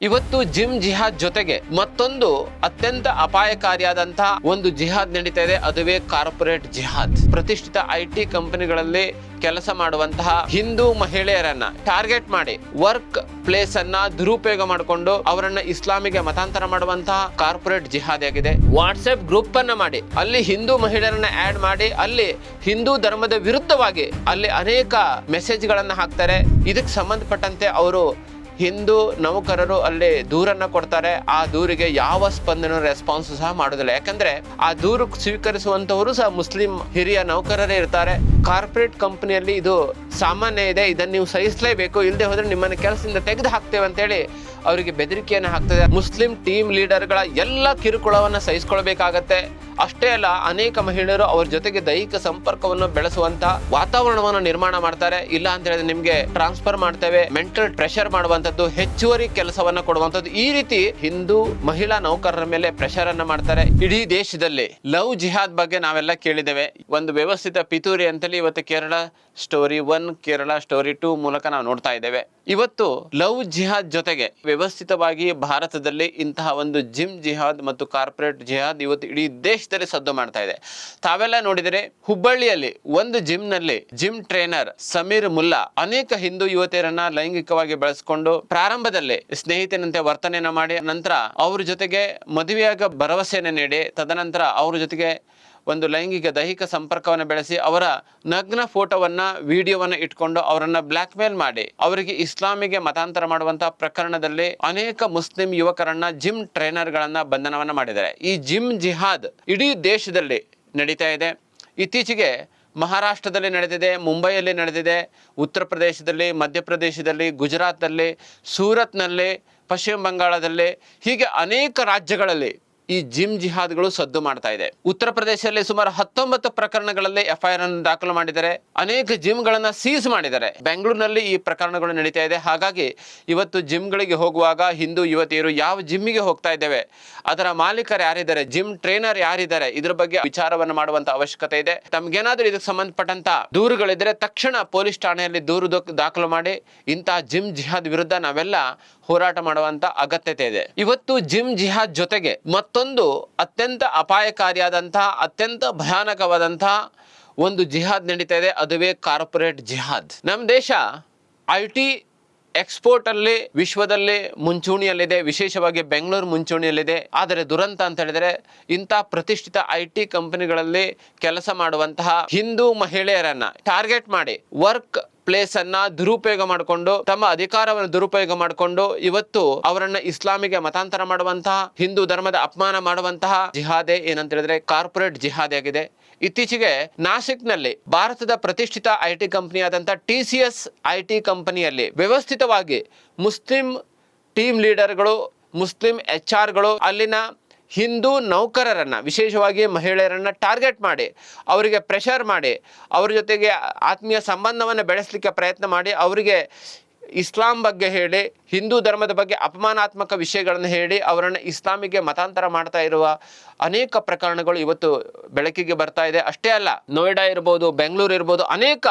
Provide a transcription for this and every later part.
ಇವತ್ತು ಜಿಮ್ ಜಿಹಾದ್ ಜೊತೆಗೆ ಮತ್ತೊಂದು ಅತ್ಯಂತ ಅಪಾಯಕಾರಿಯಾದಂತಹ ಒಂದು ಜಿಹಾದ್ ನಡೀತಾ ಇದೆ. ಅದುವೇ ಕಾರ್ಪೊರೇಟ್ ಜಿಹಾದ್. ಪ್ರತಿಷ್ಠಿತ IT ಕಂಪನಿಗಳಲ್ಲಿ ಕೆಲಸ ಮಾಡುವಂತಹ ಹಿಂದೂ ಮಹಿಳೆಯರನ್ನ ಟಾರ್ಗೆಟ್ ಮಾಡಿ ವರ್ಕ್ ಪ್ಲೇಸ್ ಅನ್ನ ದುರುಪಯೋಗ ಮಾಡಿಕೊಂಡು ಅವರನ್ನ ಇಸ್ಲಾಮಿಗೆ ಮತಾಂತರ ಮಾಡುವಂತಹ ಕಾರ್ಪೊರೇಟ್ ಜಿಹಾದ್ ಆಗಿದೆ. ವಾಟ್ಸ್ಆಪ್ ಗ್ರೂಪ್ ಅನ್ನ ಮಾಡಿ ಅಲ್ಲಿ ಹಿಂದೂ ಮಹಿಳೆಯರನ್ನ ಆಡ್ ಮಾಡಿ ಅಲ್ಲಿ ಹಿಂದೂ ಧರ್ಮದ ವಿರುದ್ಧವಾಗಿ ಅಲ್ಲಿ ಅನೇಕ ಮೆಸೇಜ್ ಗಳನ್ನ ಹಾಕ್ತಾರೆ. ಇದಕ್ಕೆ ಸಂಬಂಧಪಟ್ಟಂತೆ ಅವರು ಹಿಂದೂ ನೌಕರರು ಅಲ್ಲಿ ದೂರನ್ನ ಕೊಡ್ತಾರೆ. ಆ ದೂರಿಗೆ ಯಾವ ಸ್ಪಂದನ ರೆಸ್ಪಾನ್ಸ್ ಸಹ ಮಾಡೋದಿಲ್ಲ. ಯಾಕಂದ್ರೆ ಆ ದೂರು ಸ್ವೀಕರಿಸುವಂತವರು ಸಹ ಮುಸ್ಲಿಂ ಹಿರಿಯ ನೌಕರರೇ ಇರ್ತಾರೆ. ಕಾರ್ಪೊರೇಟ್ ಕಂಪನಿಯಲ್ಲಿ ಇದು ಸಾಮಾನ್ಯ ಇದೆ. ಇದನ್ನು ನೀವು ಸಹಿಸಲೇಬೇಕು, ಇಲ್ಲದೆ ಹೋದ್ರೆ ನಿಮ್ಮನ್ನ ಕೆಲಸದಿಂದ ತೆಗೆದು ಹಾಕ್ತೇವೆ ಅಂತೇಳಿ ಅವರಿಗೆ ಬೆದರಿಕೆಯನ್ನು ಹಾಕ್ತದೆ. ಮುಸ್ಲಿಂ ಟೀಮ್ ಲೀಡರ್ಗಳ ಎಲ್ಲ ಕಿರುಕುಳವನ್ನ ಸಹಿಸಿಕೊಳ್ಬೇಕಾಗತ್ತೆ. ಅಷ್ಟೇ ಅಲ್ಲ, ಅನೇಕ ಮಹಿಳೆಯರು ಅವ್ರ ಜೊತೆಗೆ ದೈಹಿಕ ಸಂಪರ್ಕವನ್ನು ಬೆಳೆಸುವಂತ ವಾತಾವರಣವನ್ನು ನಿರ್ಮಾಣ ಮಾಡ್ತಾರೆ. ಇಲ್ಲ ಅಂತ ಹೇಳಿದ್ರೆ ನಿಮ್ಗೆ ಟ್ರಾನ್ಸ್ಫರ್ ಮಾಡ್ತೇವೆ, ಮೆಂಟಲ್ ಪ್ರೆಷರ್ ಮಾಡುವಂತದ್ದು, ಹೆಚ್ಚುವರಿ ಕೆಲಸವನ್ನ ಕೊಡುವಂತದ್ದು, ಈ ರೀತಿ ಹಿಂದೂ ಮಹಿಳಾ ನೌಕರರ ಮೇಲೆ ಪ್ರೆಷರ್ ಅನ್ನ ಮಾಡ್ತಾರೆ. ಇಡೀ ದೇಶದಲ್ಲಿ ಲವ್ ಜಿಹಾದ್ ಬಗ್ಗೆ ನಾವೆಲ್ಲ ಕೇಳಿದ್ದೇವೆ. ಒಂದು ವ್ಯವಸ್ಥಿತ ಪಿತೂರಿ ಅಂತೇಳಿ ಇವತ್ತು ಕೇರಳ ಸ್ಟೋರಿ 1, ಕೇರಳ ಸ್ಟೋರಿ 2 ಮೂಲಕ ನಾವು ನೋಡ್ತಾ ಇದ್ದೇವೆ. ಇವತ್ತು ಲವ್ ಜಿಹಾದ್ ಜೊತೆಗೆ ವ್ಯವಸ್ಥಿತವಾಗಿ ಭಾರತದಲ್ಲಿ ಇಂತಹ ಒಂದು ಜಿಮ್ ಜಿಹಾದ್ ಮತ್ತು ಕಾರ್ಪೊರೇಟ್ ಜಿಹಾದ್ ಇವತ್ತು ಇಡೀ ದೇಶದಲ್ಲಿ ಸದ್ದು ಮಾಡ್ತಾ ಇದೆ. ತಾವೆಲ್ಲ ನೋಡಿದರೆ ಹುಬ್ಬಳ್ಳಿಯಲ್ಲಿ ಒಂದು ಜಿಮ್ ನಲ್ಲಿ ಜಿಮ್ ಟ್ರೈನರ್ ಸಮೀರ್ ಮುಲ್ಲಾ ಅನೇಕ ಹಿಂದೂ ಯುವತಿಯರನ್ನ ಲೈಂಗಿಕವಾಗಿ ಬಳಸಿಕೊಂಡು ಪ್ರಾರಂಭದಲ್ಲಿ ಸ್ನೇಹಿತನಂತೆ ವರ್ತನೆಯನ್ನ ಮಾಡಿ ನಂತರ ಅವ್ರ ಜೊತೆಗೆ ಮದುವೆಯಾಗ ಭರವಸೆಯನ್ನು ನೀಡಿ ತದನಂತರ ಅವ್ರ ಜೊತೆಗೆ ಒಂದು ಲೈಂಗಿಕ ದೈಹಿಕ ಸಂಪರ್ಕವನ್ನು ಬೆಳೆಸಿ ಅವರ ನಗ್ನ ಫೋಟೋವನ್ನ ವಿಡಿಯೋವನ್ನ ಇಟ್ಕೊಂಡು ಅವರನ್ನ ಬ್ಲಾಕ್ ಮೇಲ್ ಮಾಡಿ ಅವರಿಗೆ ಇಸ್ಲಾಮಿಗೆ ಮತಾಂತರ ಮಾಡುವಂತಹ ಪ್ರಕರಣದಲ್ಲಿ ಅನೇಕ ಮುಸ್ಲಿಂ ಯುವಕರನ್ನ ಜಿಮ್ ಟ್ರೈನರ್ ಗಳನ್ನ ಬಂಧನವನ್ನ ಮಾಡಿದ್ದಾರೆ. ಈ ಜಿಮ್ ಜಿಹಾದ್ ಇಡೀ ದೇಶದಲ್ಲಿ ನಡೀತಾ ಇದೆ. ಇತ್ತೀಚೆಗೆ ಮಹಾರಾಷ್ಟ್ರದಲ್ಲಿ ನಡೆದಿದೆ, ಮುಂಬೈಯಲ್ಲಿ ನಡೆದಿದೆ, ಉತ್ತರ ಪ್ರದೇಶದಲ್ಲಿ, ಮಧ್ಯಪ್ರದೇಶದಲ್ಲಿ, ಗುಜರಾತ್ನಲ್ಲಿ, ಸೂರತ್ನಲ್ಲಿ, ಪಶ್ಚಿಮ ಬಂಗಾಳದಲ್ಲಿ, ಹೀಗೆ ಅನೇಕ ರಾಜ್ಯಗಳಲ್ಲಿ ಈ ಜಿಮ್ ಜಿಹಾದ್ಗಳು ಸದ್ದು ಮಾಡ್ತಾ ಇದೆ. ಉತ್ತರ ಪ್ರದೇಶದಲ್ಲಿ ಸುಮಾರು 19 ಪ್ರಕರಣಗಳಲ್ಲಿ FIR ಅನ್ನು ದಾಖಲು ಮಾಡಿದ್ದಾರೆ. ಅನೇಕ ಜಿಮ್ಗಳನ್ನ ಸೀಸ್ ಮಾಡಿದ್ದಾರೆ. ಬೆಂಗಳೂರಿನಲ್ಲಿ ಈ ಪ್ರಕರಣಗಳು ನಡೀತಾ ಇದೆ. ಹಾಗಾಗಿ ಇವತ್ತು ಜಿಮ್ಗಳಿಗೆ ಹೋಗುವಾಗ ಹಿಂದೂ ಯುವತಿಯರು ಯಾವ ಜಿಮ್ಮಿಗೆ ಹೋಗ್ತಾ ಇದ್ದೇವೆ, ಅದರ ಮಾಲೀಕರು ಯಾರಿದ್ದಾರೆ, ಜಿಮ್ ಟ್ರೈನರ್ ಯಾರಿದ್ದಾರೆ, ಇದ್ರ ಬಗ್ಗೆ ವಿಚಾರವನ್ನು ಮಾಡುವಂತ ಅವಶ್ಯಕತೆ ಇದೆ. ತಮ್ಗೇನಾದ್ರೂ ಇದಕ್ಕೆ ಸಂಬಂಧಪಟ್ಟಂತ ದೂರುಗಳಿದ್ರೆ ತಕ್ಷಣ ಪೊಲೀಸ್ ಠಾಣೆಯಲ್ಲಿ ದೂರು ದಾಖಲು ಮಾಡಿ ಇಂತಹ ಜಿಮ್ ಜಿಹಾದ್ ವಿರುದ್ಧ ನಾವೆಲ್ಲ ಹೋರಾಟ ಮಾಡುವಂತ ಅಗತ್ಯತೆ ಇದೆ. ಇವತ್ತು ಜಿಮ್ ಜಿಹಾದ್ ಜೊತೆಗೆ ಮತ್ತೊಂದು ಅತ್ಯಂತ ಅಪಾಯಕಾರಿಯಾದಂತಹ ಅತ್ಯಂತ ಭಯಾನಕವಾದಂತಹ ಒಂದು ಜಿಹಾದ್ ನಡೀತಾ ಇದೆ. ಅದುವೇ ಕಾರ್ಪೊರೇಟ್ ಜಿಹಾದ್. ನಮ್ಮ ದೇಶ IT ಎಕ್ಸ್ಪೋರ್ಟ್ ಅಲ್ಲಿ ವಿಶ್ವದಲ್ಲಿ ಮುಂಚೂಣಿಯಲ್ಲಿದೆ, ವಿಶೇಷವಾಗಿ ಬೆಂಗಳೂರು ಮುಂಚೂಣಿಯಲ್ಲಿದೆ. ಆದರೆ ದುರಂತ ಅಂತ ಹೇಳಿದ್ರೆ ಇಂಥ ಪ್ರತಿಷ್ಠಿತ IT ಕಂಪನಿಗಳಲ್ಲಿ ಕೆಲಸ ಮಾಡುವಂತಹ ಹಿಂದೂ ಮಹಿಳೆಯರನ್ನ ಟಾರ್ಗೆಟ್ ಮಾಡಿ ವರ್ಕ್ ಪ್ಲೇಸ್ ಅನ್ನ ದುರುಪಯೋಗ ಮಾಡಿಕೊಂಡು ತಮ್ಮ ಅಧಿಕಾರವನ್ನು ದುರುಪಯೋಗ ಮಾಡಿಕೊಂಡು ಇವತ್ತು ಅವರನ್ನ ಇಸ್ಲಾಮಿಗೆ ಮತಾಂತರ ಮಾಡುವಂತಹ, ಹಿಂದೂ ಧರ್ಮದ ಅಪಮಾನ ಮಾಡುವಂತಹ ಜಿಹಾದೆ ಏನಂತ ಹೇಳಿದ್ರೆ ಕಾರ್ಪೊರೇಟ್ ಜಿಹಾದ್ ಆಗಿದೆ. ಇತ್ತೀಚೆಗೆ ನಾಸಿಕ್ನಲ್ಲಿ ಭಾರತದ ಪ್ರತಿಷ್ಠಿತ IT ಕಂಪನಿಯಾದಂತಹ TCS IT ಕಂಪನಿಯಲ್ಲಿ ವ್ಯವಸ್ಥಿತವಾಗಿ ಮುಸ್ಲಿಂ ಟೀಮ್ ಲೀಡರ್ಗಳು, ಮುಸ್ಲಿಂ HR ಅಲ್ಲಿನ ಹಿಂದೂ ನೌಕರರನ್ನ ವಿಶೇಷವಾಗಿ ಮಹಿಳೆಯರನ್ನ ಟಾರ್ಗೆಟ್ ಮಾಡಿ ಅವರಿಗೆ ಪ್ರೆಷರ್ ಮಾಡಿ ಅವ್ರ ಜೊತೆಗೆ ಆತ್ಮೀಯ ಸಂಬಂಧವನ್ನು ಬೆಳೆಸಲಿಕ್ಕೆ ಪ್ರಯತ್ನ ಮಾಡಿ ಅವರಿಗೆ ಇಸ್ಲಾಂ ಬಗ್ಗೆ ಹೇಳಿ, ಹಿಂದೂ ಧರ್ಮದ ಬಗ್ಗೆ ಅಪಮಾನಾತ್ಮಕ ವಿಷಯಗಳನ್ನು ಹೇಳಿ ಅವರನ್ನು ಇಸ್ಲಾಮಿಗೆ ಮತಾಂತರ ಮಾಡ್ತಾ ಇರುವ ಅನೇಕ ಪ್ರಕರಣಗಳು ಇವತ್ತು ಬೆಳಕಿಗೆ ಬರ್ತಾ ಇದೆ. ಅಷ್ಟೇ ಅಲ್ಲ, ನೋಯ್ಡಾ ಇರ್ಬೋದು, ಬೆಂಗಳೂರು ಇರ್ಬೋದು, ಅನೇಕ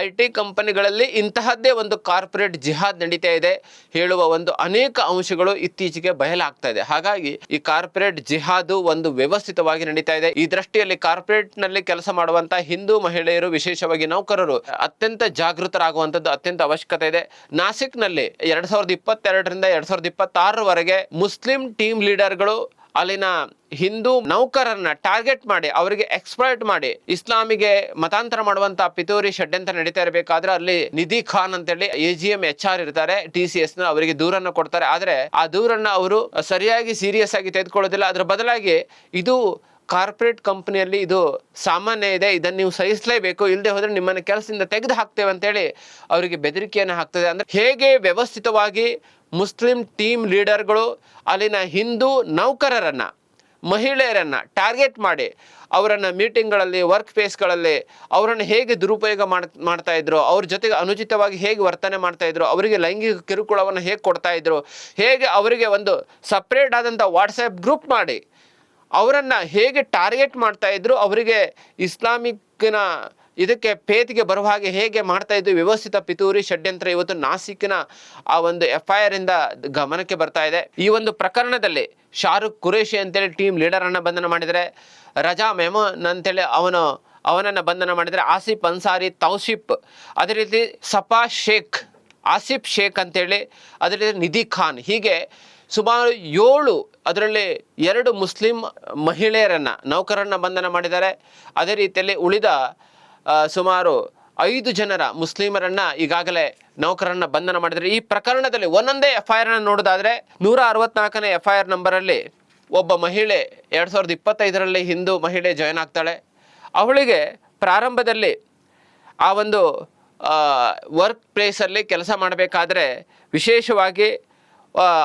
IT ಕಂಪನಿಗಳಲ್ಲಿ ಇಂತಹದ್ದೇ ಒಂದು ಕಾರ್ಪೊರೇಟ್ ಜಿಹಾದ್ ನಡೀತಾ ಇದೆ ಹೇಳುವ ಒಂದು ಅನೇಕ ಅಂಶಗಳು ಇತ್ತೀಚೆಗೆ ಬಯಲಾಗ್ತಾ ಇದೆ. ಹಾಗಾಗಿ ಈ ಕಾರ್ಪೊರೇಟ್ ಜಿಹಾದ್ ಒಂದು ವ್ಯವಸ್ಥಿತವಾಗಿ ನಡೀತಾ ಇದೆ. ಈ ದೃಷ್ಟಿಯಲ್ಲಿ ಕಾರ್ಪೊರೇಟ್ ನಲ್ಲಿ ಕೆಲಸ ಮಾಡುವಂತಹ ಹಿಂದೂ ಮಹಿಳೆಯರು, ವಿಶೇಷವಾಗಿ ನೌಕರರು ಅತ್ಯಂತ ಜಾಗೃತರಾಗುವಂತದ್ದು ಅತ್ಯಂತ ಅವಶ್ಯಕತೆ ಇದೆ. ನಾಸಿಕ್ನಲ್ಲಿ 2022ರಿಂದ 2026 ಮುಸ್ಲಿಂ ಟೀಮ್ ಲೀಡರ್ಗಳು ಅಲ್ಲಿನ ಹಿಂದೂ ನೌಕರರನ್ನ ಟಾರ್ಗೆಟ್ ಮಾಡಿ ಅವರಿಗೆ ಎಕ್ಸ್ಪ್ಲಾಯ್ಟ್ ಮಾಡಿ ಇಸ್ಲಾಮಿಗೆ ಮತಾಂತರ ಮಾಡುವಂತ ಪಿತೂರಿ ಷಡ್ಯಂತ್ರ ನಡೀತಾ ಇರಬೇಕಾದ್ರೆ ಅಲ್ಲಿ ನಿಧಿ ಖಾನ್ ಅಂತೇಳಿ AGM HR ಇರ್ತಾರೆ TCS ನ, ಅವರಿಗೆ ದೂರನ್ನು ಕೊಡ್ತಾರೆ. ಆದ್ರೆ ಆ ದೂರನ್ನ ಅವರು ಸರಿಯಾಗಿ ಸೀರಿಯಸ್ ಆಗಿ ತೆಗೆದುಕೊಳ್ಳೋದಿಲ್ಲ. ಅದರ ಬದಲಾಗಿ ಇದು ಕಾರ್ಪೊರೇಟ್ ಕಂಪನಿಯಲ್ಲಿ ಇದು ಸಾಮಾನ್ಯ ಇದೆ, ಇದನ್ನು ನೀವು ಸಹಿಸಲೇಬೇಕು, ಇಲ್ಲದೆ ಹೋದ್ರೆ ನಿಮ್ಮನ್ನ ಕೆಲಸದಿಂದ ತೆಗೆದು ಹಾಕ್ತೇವೆ ಅಂತೇಳಿ ಅವರಿಗೆ ಬೆದರಿಕೆಯನ್ನು ಹಾಕ್ತದೆ. ಅಂದ್ರೆ ಹೇಗೆ ವ್ಯವಸ್ಥಿತವಾಗಿ ಮುಸ್ಲಿಂ ಟೀಮ್ ಲೀಡರ್ಗಳು ಅಲ್ಲಿನ ಹಿಂದೂ ನೌಕರರನ್ನ, ಮಹಿಳೆಯರನ್ನ ಟಾರ್ಗೆಟ್ ಮಾಡಿ ಅವರನ್ನ ಮೀಟಿಂಗ್ಗಳಲ್ಲಿ, ವರ್ಕ್ ಸ್ಪೇಸ್ಗಳಲ್ಲಿ ಅವರನ್ನು ಹೇಗೆ ದುರುಪಯೋಗ ಮಾಡ್ತಾ ಇದ್ರು, ಅವ್ರ ಜೊತೆಗೆ ಅನುಚಿತವಾಗಿ ಹೇಗೆ ವರ್ತನೆ ಮಾಡ್ತಾ ಇದ್ರು, ಅವರಿಗೆ ಲೈಂಗಿಕ ಕಿರುಕುಳವನ್ನು ಹೇಗೆ ಕೊಡ್ತಾ ಇದ್ರು, ಹೇಗೆ ಅವರಿಗೆ ಒಂದು ಸಪ್ರೇಟ್ ಆದಂಥ ವಾಟ್ಸಪ್ ಗ್ರೂಪ್ ಮಾಡಿ ಅವರನ್ನು ಹೇಗೆ ಟಾರ್ಗೆಟ್ ಮಾಡ್ತಾ ಇದ್ರು, ಅವರಿಗೆ ಇಸ್ಲಾಮಿಕ್ನ ಇದಕ್ಕೆ ಪೇತಿಗೆ ಬರುವ ಹಾಗೆ ಹೇಗೆ ಮಾಡ್ತಾ ಇದ್ದು ವ್ಯವಸ್ಥಿತ ಪಿತೂರಿ ಷಡ್ಯಂತ್ರ ಇವತ್ತು ನಾಸಿಕ್ನ ಆ ಒಂದು FIR ಇಂದ ಗಮನಕ್ಕೆ ಬರ್ತಾ ಇದೆ. ಈ ಒಂದು ಪ್ರಕರಣದಲ್ಲಿ ಶಾರುಖ್ ಕುರೇಶಿ ಅಂತೇಳಿ ಟೀಮ್ ಲೀಡರ್ ಅನ್ನ ಬಂಧನ ಮಾಡಿದರೆ, ರಜಾ ಮೆಮನ್ ಅಂತೇಳಿ ಅವನನ್ನು ಬಂಧನ ಮಾಡಿದರೆ, ಆಸಿಫ್ ಅನ್ಸಾರಿ, ತೌಸಿಫ್, ಅದೇ ರೀತಿ ಸಫಾ ಶೇಖ್, ಆಸಿಫ್ ಶೇಖ್ ಅಂತೇಳಿ, ಅದೇ ರೀತಿ ನಿಧಿ ಖಾನ್, ಹೀಗೆ ಸುಮಾರು 7 ಅದರಲ್ಲಿ 2 ಮುಸ್ಲಿಂ ಮಹಿಳೆಯರನ್ನು ನೌಕರರನ್ನ ಬಂಧನ ಮಾಡಿದ್ದಾರೆ. ಅದೇ ರೀತಿಯಲ್ಲಿ ಉಳಿದ ಸುಮಾರು 5 ಜನರ ಮುಸ್ಲಿಮರನ್ನ ಈಗಾಗಲೇ ನೌಕರರನ್ನ ಬಂಧನ ಮಾಡಿದರೆ. ಈ ಪ್ರಕರಣದಲ್ಲಿ ಒಂದೊಂದೇ FIR ಅನ್ನು ನೋಡೋದಾದ್ರೆ 164ನೇ FIR ನಂಬರಲ್ಲಿ ಒಬ್ಬ ಮಹಿಳೆ 2025ರಲ್ಲಿ ಹಿಂದೂ ಮಹಿಳೆ ಜಾಯ್ನ್ ಆಗ್ತಾಳೆ. ಅವಳಿಗೆ ಪ್ರಾರಂಭದಲ್ಲಿ ಆ ಒಂದು ವರ್ಕ್ ಪ್ಲೇಸಲ್ಲಿ ಕೆಲಸ ಮಾಡಬೇಕಾದ್ರೆ ವಿಶೇಷವಾಗಿ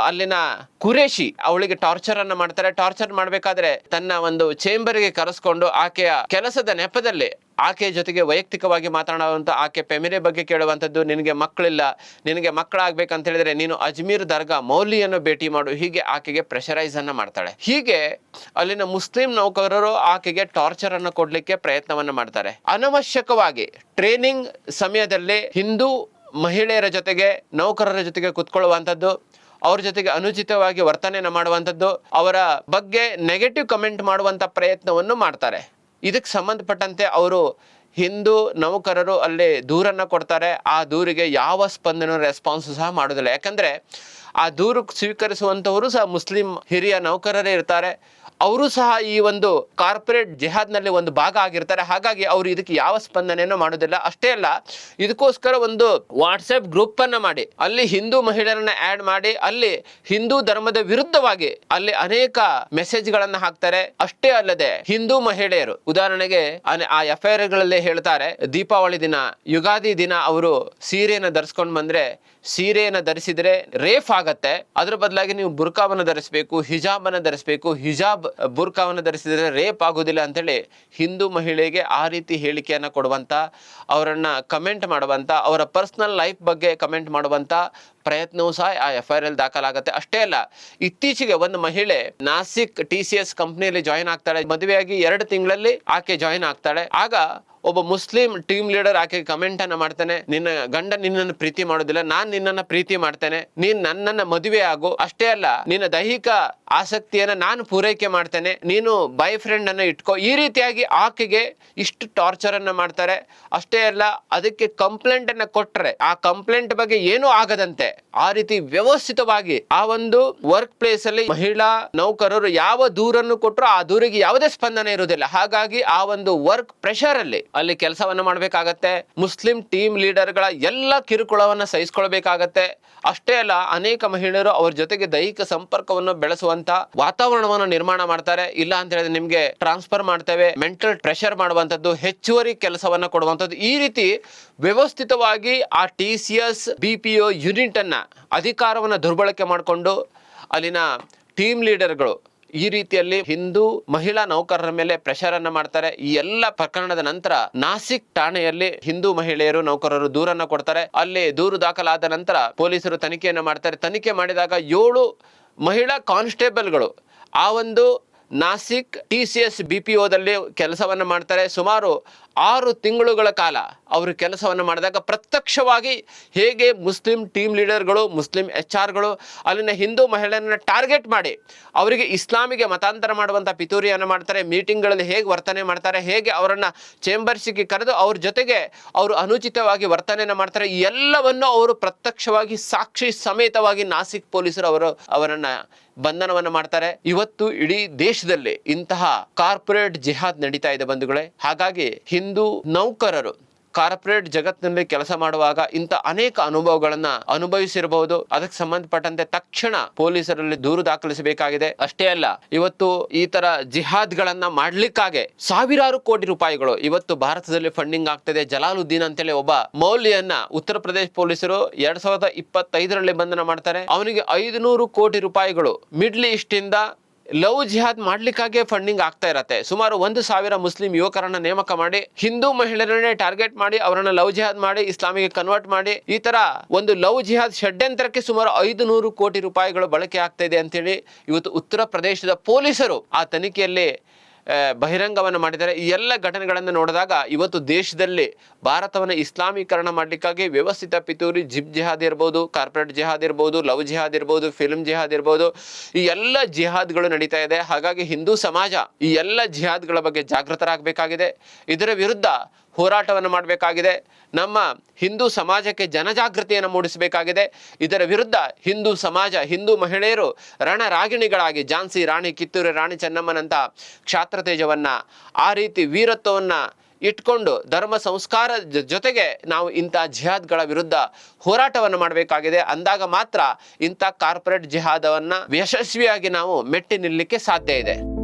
ಅಲ್ಲಿನ ಕುರೇಶಿ ಅವಳಿಗೆ ಟಾರ್ಚರ್ ಅನ್ನ ಮಾಡ್ತಾರೆ. ಟಾರ್ಚರ್ ಮಾಡಬೇಕಾದ್ರೆ ತನ್ನ ಒಂದು ಚೇಂಬರ್ಗೆ ಕರೆಸ್ಕೊಂಡು ಆಕೆಯ ಕೆಲಸದ ನೆಪದಲ್ಲಿ ಆಕೆಯ ಜೊತೆಗೆ ವೈಯಕ್ತಿಕವಾಗಿ ಮಾತನಾಡುವಂಥ, ಆಕೆ ಫೆಮಿಲಿ ಬಗ್ಗೆ ಕೇಳುವಂಥದ್ದು, ನಿನಗೆ ಮಕ್ಕಳಿಲ್ಲ, ನಿನಗೆ ಮಕ್ಕಳಾಗಬೇಕಂತ ಹೇಳಿದ್ರೆ ನೀನು ಅಜ್ಮೀರ್ ದರ್ಗಾ ಮೌಲಿಯನ್ನು ಭೇಟಿ ಮಾಡು, ಹೀಗೆ ಆಕೆಗೆ ಪ್ರೆಷರೈಸ್ ಅನ್ನ ಮಾಡ್ತಾಳೆ. ಹೀಗೆ ಅಲ್ಲಿನ ಮುಸ್ಲಿಂ ನೌಕರರು ಆಕೆಗೆ ಟಾರ್ಚರ್ ಅನ್ನು ಕೊಡ್ಲಿಕ್ಕೆ ಪ್ರಯತ್ನವನ್ನ ಮಾಡ್ತಾರೆ. ಅನವಶ್ಯಕವಾಗಿ ಟ್ರೈನಿಂಗ್ ಸಮಯದಲ್ಲಿ ಹಿಂದೂ ಮಹಿಳೆಯರ ಜೊತೆಗೆ ನೌಕರರ ಜೊತೆಗೆ ಕುತ್ಕೊಳ್ಳುವಂಥದ್ದು, ಅವ್ರ ಜೊತೆಗೆ ಅನುಚಿತವಾಗಿ ವರ್ತನೆಯನ್ನು ಮಾಡುವಂಥದ್ದು, ಅವರ ಬಗ್ಗೆ ನೆಗೆಟಿವ್ ಕಮೆಂಟ್ ಮಾಡುವಂಥ ಪ್ರಯತ್ನವನ್ನು ಮಾಡ್ತಾರೆ. ಇದಕ್ಕೆ ಸಂಬಂಧಪಟ್ಟಂತೆ ಅವರು ಹಿಂದೂ ನೌಕರರು ಅಲ್ಲಿ ದೂರನ್ನು ಕೊಡ್ತಾರೆ. ಆ ದೂರಿಗೆ ಯಾವ ಸ್ಪಂದನ ರೆಸ್ಪಾನ್ಸ್ ಸಹ ಮಾಡೋದಿಲ್ಲ. ಯಾಕಂದರೆ ಆ ದೂರು ಸ್ವೀಕರಿಸುವಂಥವರು ಸಹ ಮುಸ್ಲಿಂ ಹಿರಿಯ ನೌಕರರೇ ಇರ್ತಾರೆ. ಅವರು ಸಹ ಈ ಒಂದು ಕಾರ್ಪೊರೇಟ್ ಜಿಹಾದ್ನಲ್ಲಿ ಒಂದು ಭಾಗ ಆಗಿರ್ತಾರೆ. ಹಾಗಾಗಿ ಅವರು ಇದಕ್ಕೆ ಯಾವ ಸ್ಪಂದನೆಯನ್ನು ಮಾಡೋದಿಲ್ಲ. ಅಷ್ಟೇ ಅಲ್ಲ, ಇದಕ್ಕೋಸ್ಕರ ಒಂದು ವಾಟ್ಸಪ್ ಗ್ರೂಪ್ ಅನ್ನು ಮಾಡಿ ಅಲ್ಲಿ ಹಿಂದೂ ಮಹಿಳೆಯರನ್ನ ಆ್ಯಡ್ ಮಾಡಿ ಅಲ್ಲಿ ಹಿಂದೂ ಧರ್ಮದ ವಿರುದ್ಧವಾಗಿ ಅಲ್ಲಿ ಅನೇಕ ಮೆಸೇಜ್ಗಳನ್ನು ಹಾಕ್ತಾರೆ. ಅಷ್ಟೇ ಅಲ್ಲದೆ ಹಿಂದೂ ಮಹಿಳೆಯರು ಉದಾಹರಣೆಗೆ ಆ FIRಗಳಲ್ಲಿ ಹೇಳ್ತಾರೆ, ದೀಪಾವಳಿ ದಿನ, ಯುಗಾದಿ ದಿನ ಅವರು ಸೀರೆಯನ್ನು ಧರಿಸ್ಕೊಂಡು ಬಂದ್ರೆ, ಸೀರೆಯನ್ನು ಧರಿಸಿದ್ರೆ ರೇಫ್ ಆಗತ್ತೆ, ಅದ್ರ ಬದಲಾಗಿ ನೀವು ಬುರ್ಕಾವನ್ನು ಧರಿಸಬೇಕು, ಹಿಜಾಬನ್ನು ಧರಿಸಬೇಕು, ಹಿಜಾಬ್ ಬುರ್ಕಾವನ್ನು ಧರಿಸಿದರೆ ರೇಪ್ ಆಗೋದಿಲ್ಲ ಅಂತೇಳಿ ಹಿಂದೂ ಮಹಿಳೆಗೆ ಆ ರೀತಿ ಹೇಳಿಕೆಯನ್ನು ಕೊಡುವಂಥ, ಅವರನ್ನು ಕಮೆಂಟ್ ಮಾಡುವಂಥ, ಅವರ ಪರ್ಸ್ನಲ್ ಲೈಫ್ ಬಗ್ಗೆ ಕಮೆಂಟ್ ಮಾಡುವಂಥ ಪ್ರಯತ್ನವೂ ಸಹ ಆ FIRಲ್ಲಿ ದಾಖಲಾಗುತ್ತೆ. ಅಷ್ಟೇ ಅಲ್ಲ, ಇತ್ತೀಚೆಗೆ ಒಂದು ಮಹಿಳೆ ನಾಸಿಕ್ TCS ಕಂಪ್ನಿಯಲ್ಲಿ ಜಾಯಿನ್ ಆಗ್ತಾಳೆ. ಮದುವೆಯಾಗಿ 2 ತಿಂಗಳಲ್ಲಿ ಆಕೆ ಜಾಯಿನ್ ಆಗ್ತಾಳೆ. ಆಗ ಒಬ್ಬ ಮುಸ್ಲಿಂ ಟೀಮ್ ಲೀಡರ್ ಆಕೆ ಕಮೆಂಟ್ ಅನ್ನ ಮಾಡ್ತಾನೆ, ನಿನ್ನ ಗಂಡ ನಿನ್ನನ್ನು ಪ್ರೀತಿ ಮಾಡೋದಿಲ್ಲ, ನಾನ್ ನಿನ್ನನ್ನು ಪ್ರೀತಿ ಮಾಡ್ತೇನೆ, ನೀನ್ ನನ್ನನ್ನ ಮದುವೆ ಆಗು. ಅಷ್ಟೇ ಅಲ್ಲ, ನಿನ್ನ ದೈಹಿಕ ಆಸಕ್ತಿಯನ್ನ ನಾನು ಪೂರೈಕೆ ಮಾಡ್ತೇನೆ, ನೀನು ಬಾಯ್ ಫ್ರೆಂಡ್ ಅನ್ನ ಇಟ್ಕೋ. ಈ ರೀತಿಯಾಗಿ ಆಕೆಗೆ ಇಷ್ಟು ಟಾರ್ಚರ್ ಅನ್ನ ಮಾಡ್ತಾರೆ. ಅಷ್ಟೇ ಅಲ್ಲ, ಅದಕ್ಕೆ ಕಂಪ್ಲೇಂಟ್ ಅನ್ನ ಕೊಟ್ರೆ ಆ ಕಂಪ್ಲೇಂಟ್ ಬಗ್ಗೆ ಏನೂ ಆಗದಂತೆ ಆ ರೀತಿ ವ್ಯವಸ್ಥಿತವಾಗಿ ಆ ಒಂದು ವರ್ಕ್ ಪ್ಲೇಸ್ ಅಲ್ಲಿ ಮಹಿಳಾ ನೌಕರರು ಯಾವ ದೂರನ್ನು ಕೊಟ್ಟರು ಆ ದೂರಿಗೆ ಯಾವುದೇ ಸ್ಪಂದನೆ ಇರುವುದಿಲ್ಲ. ಹಾಗಾಗಿ ಆ ಒಂದು ವರ್ಕ್ ಪ್ರೆಷರ್ ಅಲ್ಲಿ ಕೆಲಸವನ್ನ ಮಾಡಬೇಕಾಗತ್ತೆ. ಮುಸ್ಲಿಂ ಟೀಮ್ ಲೀಡರ್ಗಳ ಎಲ್ಲ ಕಿರುಕುಳವನ್ನ ಸಹಿಸಿಕೊಳ್ಬೇಕಾಗತ್ತೆ. ಅಷ್ಟೇ ಅಲ್ಲ, ಅನೇಕ ಮಹಿಳೆಯರು ಅವ್ರ ಜೊತೆಗೆ ದೈಹಿಕ ಸಂಪರ್ಕವನ್ನು ಬೆಳೆಸುವಂತ ವಾತಾವರಣವನ್ನು ನಿರ್ಮಾಣ ಮಾಡ್ತಾರೆ. ಇಲ್ಲ ಅಂತ ಹೇಳಿದ್ರೆ ನಿಮ್ಗೆ ಟ್ರಾನ್ಸ್ಫರ್ ಮಾಡ್ತೇವೆ, ಮೆಂಟಲ್ ಪ್ರೆಷರ್ ಮಾಡುವಂತದ್ದು, ಹೆಚ್ಚುವರಿ ಕೆಲಸವನ್ನ ಕೊಡುವಂಥದ್ದು, ಈ ರೀತಿ ವ್ಯವಸ್ಥಿತವಾಗಿ ಆ TCS BPO ಯೂನಿಟ್ ಅನ್ನ ಅಧಿಕಾರವನ್ನು ದುರ್ಬಳಕೆ ಮಾಡಿಕೊಂಡು ಅಲ್ಲಿನ ಟೀಮ್ ಲೀಡರ್ಗಳು ಈ ರೀತಿಯಲ್ಲಿ ಹಿಂದೂ ಮಹಿಳಾ ನೌಕರರ ಮೇಲೆ ಪ್ರೆಷರ್ ಅನ್ನ ಮಾಡ್ತಾರೆ. ಈ ಎಲ್ಲ ಪ್ರಕರಣದ ನಂತರ ನಾಸಿಕ್ ಠಾಣೆಯಲ್ಲಿ ಹಿಂದೂ ಮಹಿಳೆಯರು ನೌಕರರು ದೂರನ್ನ ಕೊಡ್ತಾರೆ. ಅಲ್ಲಿ ದೂರು ದಾಖಲಾದ ನಂತರ ಪೊಲೀಸರು ತನಿಖೆಯನ್ನು ಮಾಡ್ತಾರೆ. ತನಿಖೆ ಮಾಡಿದಾಗ 7 ಮಹಿಳಾ ಕಾನ್ಸ್ಟೇಬಲ್ಗಳು ಆ ಒಂದು ನಾಸಿಕ್ TCS BPOದಲ್ಲಿ ಕೆಲಸವನ್ನು ಮಾಡ್ತಾರೆ. ಸುಮಾರು 6 ತಿಂಗಳುಗಳ ಕಾಲ ಅವರು ಕೆಲಸವನ್ನು ಮಾಡಿದಾಗ ಪ್ರತ್ಯಕ್ಷವಾಗಿ ಹೇಗೆ ಮುಸ್ಲಿಂ ಟೀಮ್ ಲೀಡರ್ಗಳು, ಮುಸ್ಲಿಂ HR ಗಳು ಅಲ್ಲಿನ ಹಿಂದೂ ಮಹಿಳೆಯರನ್ನ ಟಾರ್ಗೆಟ್ ಮಾಡಿ ಅವರಿಗೆ ಇಸ್ಲಾಮಿಗೆ ಮತಾಂತರ ಮಾಡುವಂಥ ಪಿತೂರಿಯನ್ನು ಮಾಡ್ತಾರೆ. ಮೀಟಿಂಗ್ಗಳಲ್ಲಿ ಹೇಗೆ ವರ್ತನೆ ಮಾಡ್ತಾರೆ, ಹೇಗೆ ಅವರನ್ನು ಚೇಂಬರ್ಸಿಗೆ ಕರೆದು ಅವ್ರ ಜೊತೆಗೆ ಅವರು ಅನುಚಿತವಾಗಿ ವರ್ತನೆಯನ್ನು ಮಾಡ್ತಾರೆ, ಈ ಎಲ್ಲವನ್ನು ಅವರು ಪ್ರತ್ಯಕ್ಷವಾಗಿ ಸಾಕ್ಷಿ ಸಮೇತವಾಗಿ ನಾಸಿಕ್ ಪೊಲೀಸರು ಅವರನ್ನು ಬಂಧನವನ್ನು ಮಾಡ್ತಾರೆ. ಇವತ್ತು ಇಡೀ ದೇಶದಲ್ಲಿ ಇಂತಹ ಕಾರ್ಪೊರೇಟ್ ಜಿಹಾದ್ ನಡೀತಾ ಇದೆ ಬಂಧುಗಳೇ. ಹಾಗಾಗಿ ಹಿಂದೂ ನೌಕರರು ಕಾರ್ಪೊರೇಟ್ ಜಗತ್ತಿನಲ್ಲಿ ಕೆಲಸ ಮಾಡುವಾಗ ಇಂಥ ಅನೇಕ ಅನುಭವಗಳನ್ನ ಅನುಭವಿಸಿರಬಹುದು. ಅದಕ್ಕೆ ಸಂಬಂಧಪಟ್ಟಂತೆ ತಕ್ಷಣ ಪೊಲೀಸರಲ್ಲಿ ದೂರು ದಾಖಲಿಸಬೇಕಾಗಿದೆ. ಅಷ್ಟೇ ಅಲ್ಲ, ಇವತ್ತು ಈ ತರ ಜಿಹಾದ್ಗಳನ್ನ ಮಾಡ್ಲಿಕ್ಕಾಗೆ ಸಾವಿರಾರು ಕೋಟಿ ರೂಪಾಯಿಗಳು ಇವತ್ತು ಭಾರತದಲ್ಲಿ ಫಂಡಿಂಗ್ ಆಗ್ತದೆ. ಜಲಾಲುದ್ದೀನ್ ಅಂತೇಳಿ ಒಬ್ಬ ಮೌಲ್ಯನ್ನ ಉತ್ತರ ಪ್ರದೇಶ ಪೊಲೀಸರು 2025ರಲ್ಲಿ ಬಂಧನ ಮಾಡ್ತಾರೆ. ಅವನಿಗೆ 500 ಕೋಟಿ ರೂಪಾಯಿಗಳು ಮಿಡ್ಲ್ ಈಸ್ಟ್ ಇಂದ ಲವ್ ಜಿಹಾದ್ ಮಾಡ್ಲಿಕ್ಕಾಗೆ ಫಂಡಿಂಗ್ ಆಗ್ತಾ ಇರತ್ತೆ. ಸುಮಾರು 1,000 ಮುಸ್ಲಿಂ ಯುವಕರನ್ನ ನೇಮಕ ಮಾಡಿ ಹಿಂದೂ ಮಹಿಳೆಯರನ್ನೇ ಟಾರ್ಗೆಟ್ ಮಾಡಿ ಅವರನ್ನ ಲವ್ ಜಿಹಾದ್ ಮಾಡಿ ಇಸ್ಲಾಮಿಗೆ ಕನ್ವರ್ಟ್ ಮಾಡಿ ಈ ತರ ಒಂದು ಲವ್ ಜಿಹಾದ್ ಷಡ್ಯಂತ್ರಕ್ಕೆ ಸುಮಾರು 500 ಕೋಟಿ ರೂಪಾಯಿಗಳು ಬಳಕೆ ಆಗ್ತಾ ಇದೆ ಅಂತೇಳಿ ಇವತ್ತು ಉತ್ತರ ಪ್ರದೇಶದ ಪೊಲೀಸರು ಆ ತನಿಖೆಯಲ್ಲಿ ಬಹಿರಂಗವನ್ನು ಮಾಡಿದ್ದಾರೆ. ಈ ಎಲ್ಲ ಘಟನೆಗಳನ್ನು ನೋಡಿದಾಗ ಇವತ್ತು ದೇಶದಲ್ಲಿ ಭಾರತವನ್ನು ಇಸ್ಲಾಮೀಕರಣ ಮಾಡಲಿಕ್ಕಾಗಿ ವ್ಯವಸ್ಥಿತ ಪಿತೂರಿ, ಜಿಹಾದ್ ಇರ್ಬೋದು, ಕಾರ್ಪೊರೇಟ್ ಜಿಹಾದ್ ಇರ್ಬೋದು, ಲವ್ ಜಿಹಾದ್ ಇರ್ಬೋದು, ಫಿಲ್ಮ್ ಜಿಹಾದ್ ಇರ್ಬೋದು, ಈ ಎಲ್ಲ ಜಿಹಾದ್ಗಳು ನಡೀತಾ ಇದೆ. ಹಾಗಾಗಿ ಹಿಂದೂ ಸಮಾಜ ಈ ಎಲ್ಲ ಜಿಹಾದ್ಗಳ ಬಗ್ಗೆ ಜಾಗೃತರಾಗಬೇಕಾಗಿದೆ. ಇದರ ವಿರುದ್ಧ ಹೋರಾಟವನ್ನು ಮಾಡಬೇಕಾಗಿದೆ. ನಮ್ಮ ಹಿಂದೂ ಸಮಾಜಕ್ಕೆ ಜನಜಾಗೃತಿಯನ್ನು ಮೂಡಿಸಬೇಕಾಗಿದೆ. ಇದರ ವಿರುದ್ಧ ಹಿಂದೂ ಸಮಾಜ, ಹಿಂದೂ ಮಹಿಳೆಯರು ರಣರಾಗಿಣಿಗಳಾಗಿ ಝಾನ್ಸಿ ರಾಣಿ, ಕಿತ್ತೂರು ರಾಣಿ ಚೆನ್ನಮ್ಮನಂಥ ಕ್ಷಾತ್ರತೇಜವನ್ನು, ಆ ರೀತಿ ವೀರತ್ವವನ್ನು ಇಟ್ಕೊಂಡು ಧರ್ಮ ಸಂಸ್ಕಾರ ಜೊತೆಗೆ ನಾವು ಇಂಥ ಜಿಹಾದ್ಗಳ ವಿರುದ್ಧ ಹೋರಾಟವನ್ನು ಮಾಡಬೇಕಾಗಿದೆ. ಅಂದಾಗ ಮಾತ್ರ ಇಂಥ ಕಾರ್ಪೊರೇಟ್ ಜಿಹಾದವನ್ನು ಯಶಸ್ವಿಯಾಗಿ ನಾವು ಮೆಟ್ಟಿ ನಿಲ್ಲಲಿಕ್ಕೆ ಸಾಧ್ಯ ಇದೆ.